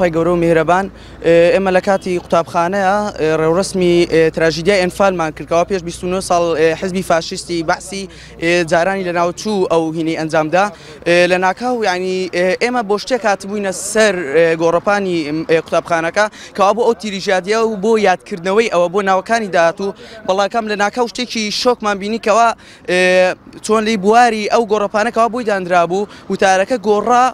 خۆی گەورە و میهرەبان ئێمە لە کاتی قوتابخانەیە ڕێوڕسمی تراژیدیای ئەنفالمان کردەوە پێش 29 ساڵ حزبی فاشیستی بەحسی جارانی لە ناوچوو ئەو هینەی ئەنجامدا لە ناکاو یعنی ئێمە بۆ شتێک هاتبووینە سەر گۆڕەپانی قوتابخانەکە کەوا بۆ ئەو تیریژادیە و بۆ یادکردنەوەی ئەوە بۆ ناوەکانی داهاتوو بەڵاکەم لە ناکاو شتێکی شۆکمان بینی کەوا چۆن لی بواری ئەو گۆڕەپانەکەەوە بۆی دانرابوو وتارەکە گۆڕا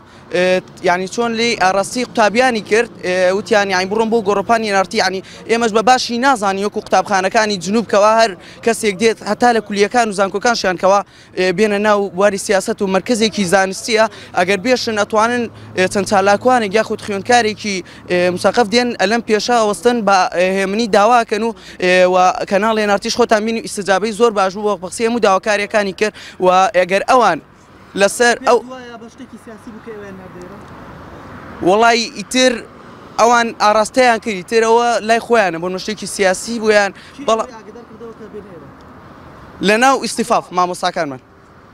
یعنی چۆن لی ئاڕاستی قوتابیانی کرد وتیان یعنی بڕۆم بۆ گۆڕەپانی نارتی ینی ئێمەش بە باشی نازانی وەکو قوتابخانەکانی جنوب کەوا هەر کەسێک دێت هەتا لە کولیەکان و زانکۆکانشیان کەوا بێنە ناو بواری سیاست و مرکزێکی زانستیە ئەگەر بێشن ئەتوانن چەند چالاکوانێک یاخود خوێندکارێکی مساقف دێن ئەلەم پێشە ئەوەستن بە هێمنی داواکەن و کەناڵی نارتیش خۆتان بینی ئیسجابەی زۆر باش بوو بە قسەی هەموو داواکاریەکانی کرد و ئەگەر ئەوان لەسەر ئەو وڵی ئیتر ئەوان ئاراستەیان کردی ترەوە لای خۆیانە بۆ نوشتێکی سیاسی بوویان بەڵام لە ناو ئیستیفاف مامۆستاکانمان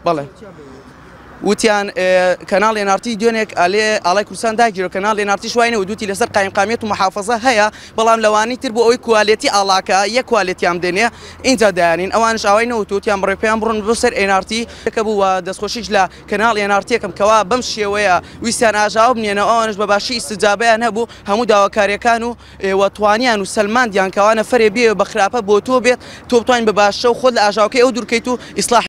بەڵێ وتیان کەناڵی نارتی دوێنێک ئاڵای کوردستان داگیرەوە کەناڵی نارتی شوینە و دوتی لەسەر قایمقامیەت و محافەزە هەیە بەڵام لەوانی تر بۆ ئەوەی کوالیتی ئاڵاکە یەک کوالیتیان دێنێ اینجا دایانین ئەوانش ئاوای وتیان بڕێ پێیان بڕۆن بۆ سەر ئێنارتی کە بوو دەستخۆشیش لە کەناڵی ئێنارتیەکەم کەوا بەم شێوەیە ویسیان ئاژاو بنێنە ئەوانش بە باشی ئیستجابەیان هەبوو هەموو داواکاریەکان و وەتوانیان و سەلماندیان کەوانە فەرێ بێ بە خراپە بۆ تۆ بێت تۆ بتوانین بە باشە و خۆت لە ئاژاوکەی ئەو دوورکەیت و ئیسلاح